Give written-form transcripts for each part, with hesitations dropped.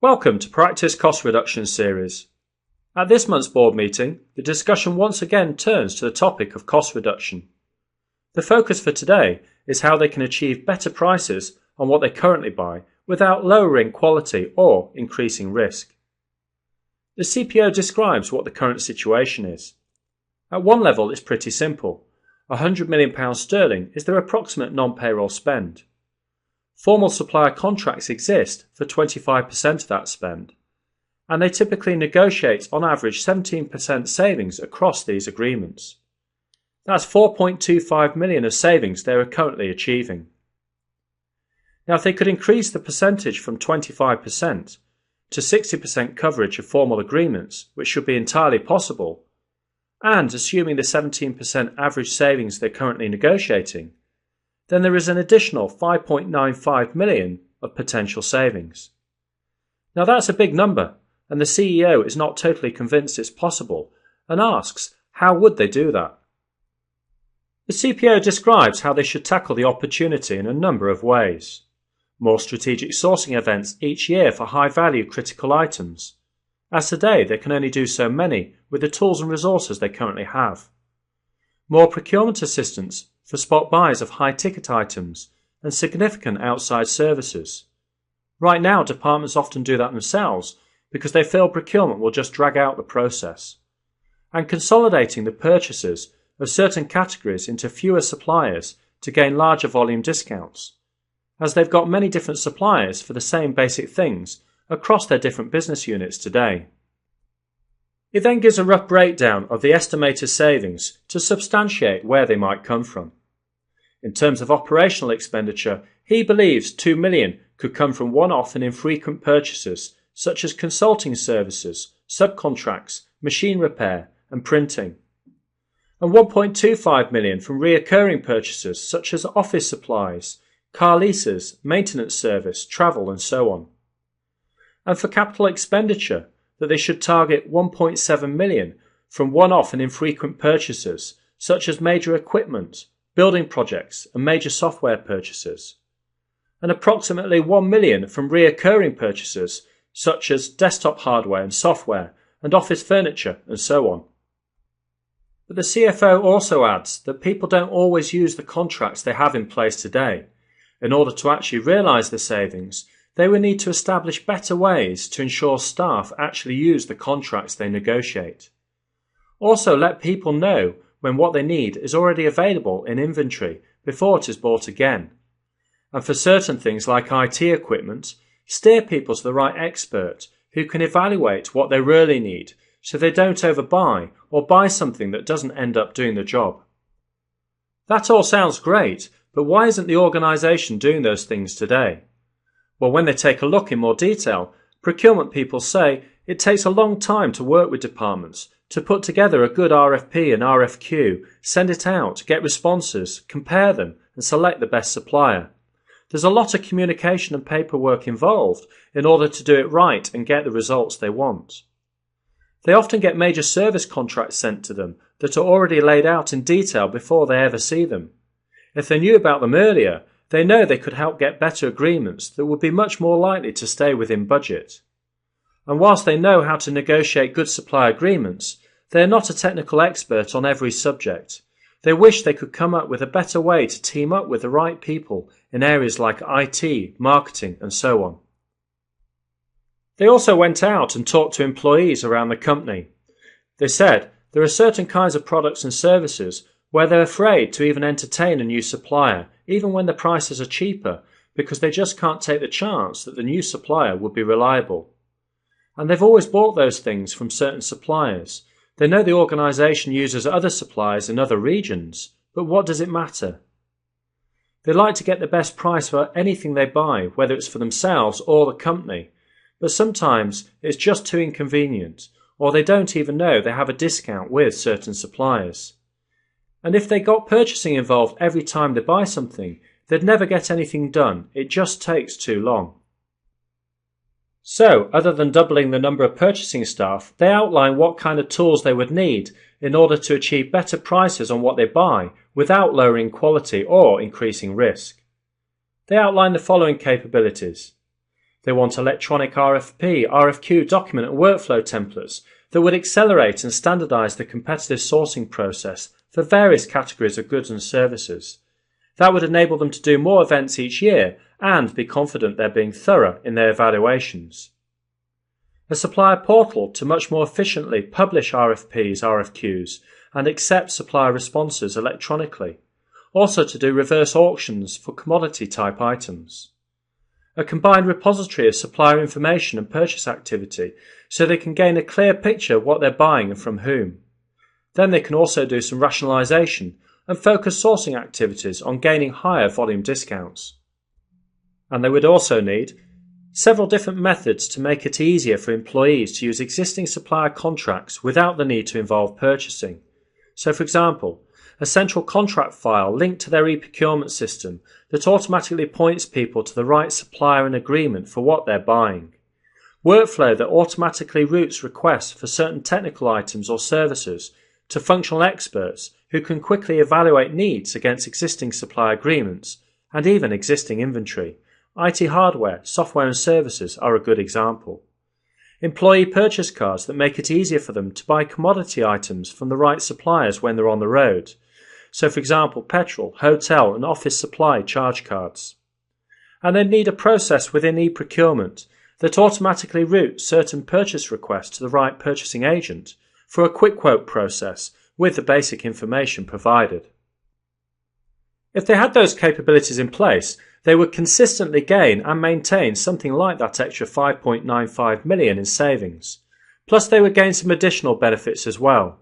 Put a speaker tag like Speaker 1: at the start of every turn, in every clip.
Speaker 1: Welcome to Proactis Cost Reduction Series. At this month's board meeting, the discussion once again turns to the topic of cost reduction. The focus for today is how they can achieve better prices on what they currently buy without lowering quality or increasing risk. The CPO describes what the current situation is. At one level, it's pretty simple. £100 million sterling is their approximate non-payroll spend. Formal supplier contracts exist for 25% of that spend, and they typically negotiate on average 17% savings across these agreements. That's 4.25 million of savings they are currently achieving. Now, if they could increase the percentage from 25% to 60% coverage of formal agreements, which should be entirely possible, and assuming the 17% average savings they're currently negotiating, then there is an additional 5.95 million of potential savings. Now that's a big number, and the CEO is not totally convinced it's possible and asks, how would they do that? The CPO describes how they should tackle the opportunity in a number of ways. More strategic sourcing events each year for high-value critical items, as today they can only do so many with the tools and resources they currently have. More procurement assistance for spot buys of high-ticket items and significant outside services. Right now, departments often do that themselves because they feel procurement will just drag out the process. And consolidating the purchases of certain categories into fewer suppliers to gain larger volume discounts, as they've got many different suppliers for the same basic things across their different business units today. It then gives a rough breakdown of the estimated savings to substantiate where they might come from. In terms of operational expenditure, he believes 2 million could come from one-off and infrequent purchases such as consulting services, subcontracts, machine repair and printing, and 1.25 million from reoccurring purchases such as office supplies, car leases, maintenance service, travel and so on. And for capital expenditure, that they should target 1.7 million from one-off and infrequent purchases such as major equipment, building projects and major software purchases, and approximately 1 million from reoccurring purchases such as desktop hardware and software and office furniture and so on. But the CFO also adds that people don't always use the contracts they have in place today. In order to actually realise the savings, they will need to establish better ways to ensure staff actually use the contracts they negotiate. Also, let people know when what they need is already available in inventory before it is bought again. And for certain things like IT equipment, steer people to the right expert who can evaluate what they really need so they don't overbuy or buy something that doesn't end up doing the job. That all sounds great, but why isn't the organisation doing those things today? Well, when they take a look in more detail, procurement people say it takes a long time to work with departments to put together a good RFP and RFQ, send it out, get responses, compare them and select the best supplier. There's a lot of communication and paperwork involved in order to do it right and get the results they want. They often get major service contracts sent to them that are already laid out in detail before they ever see them. If they knew about them earlier, they know they could help get better agreements that would be much more likely to stay within budget. And whilst they know how to negotiate good supply agreements, they are not a technical expert on every subject. They wish they could come up with a better way to team up with the right people in areas like IT, marketing and so on. They also went out and talked to employees around the company. They said there are certain kinds of products and services where they're afraid to even entertain a new supplier, even when the prices are cheaper, because they just can't take the chance that the new supplier would be reliable. And they've always bought those things from certain suppliers. They know the organisation uses other suppliers in other regions, but what does it matter? They like to get the best price for anything they buy, whether it's for themselves or the company, but sometimes it's just too inconvenient, or they don't even know they have a discount with certain suppliers. And if they got purchasing involved every time they buy something, they'd never get anything done. It just takes too long. So, other than doubling the number of purchasing staff, they outline what kind of tools they would need in order to achieve better prices on what they buy without lowering quality or increasing risk. They outline the following capabilities. They want electronic RFP, RFQ document and workflow templates that would accelerate and standardise the competitive sourcing process for various categories of goods and services. That would enable them to do more events each year and be confident they're being thorough in their evaluations. A supplier portal to much more efficiently publish RFPs, RFQs and accept supplier responses electronically. Also to do reverse auctions for commodity type items. A combined repository of supplier information and purchase activity so they can gain a clear picture of what they're buying and from whom. Then they can also do some rationalisation and focus sourcing activities on gaining higher volume discounts. And they would also need several different methods to make it easier for employees to use existing supplier contracts without the need to involve purchasing. So for example, a central contract file linked to their e-procurement system that automatically points people to the right supplier and agreement for what they're buying. Workflow that automatically routes requests for certain technical items or services to functional experts who can quickly evaluate needs against existing supply agreements and even existing inventory. IT hardware, software and services are a good example. Employee purchase cards that make it easier for them to buy commodity items from the right suppliers when they're on the road. So for example, petrol, hotel and office supply charge cards. And they need a process within e-procurement that automatically routes certain purchase requests to the right purchasing agent for a quick quote process with the basic information provided. If they had those capabilities in place, they would consistently gain and maintain something like that extra 5.95 million in savings. Plus they would gain some additional benefits as well.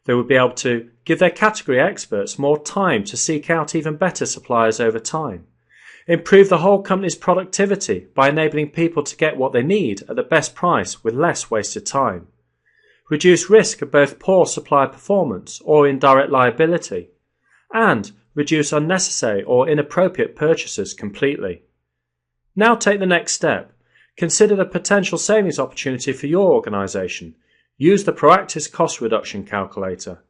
Speaker 1: They would be able to give their category experts more time to seek out even better suppliers over time. Improve the whole company's productivity by enabling people to get what they need at the best price with less wasted time. Reduce risk of both poor supplier performance or indirect liability. And reduce unnecessary or inappropriate purchases completely. Now take the next step. Consider the potential savings opportunity for your organisation. Use the Proactis cost reduction calculator.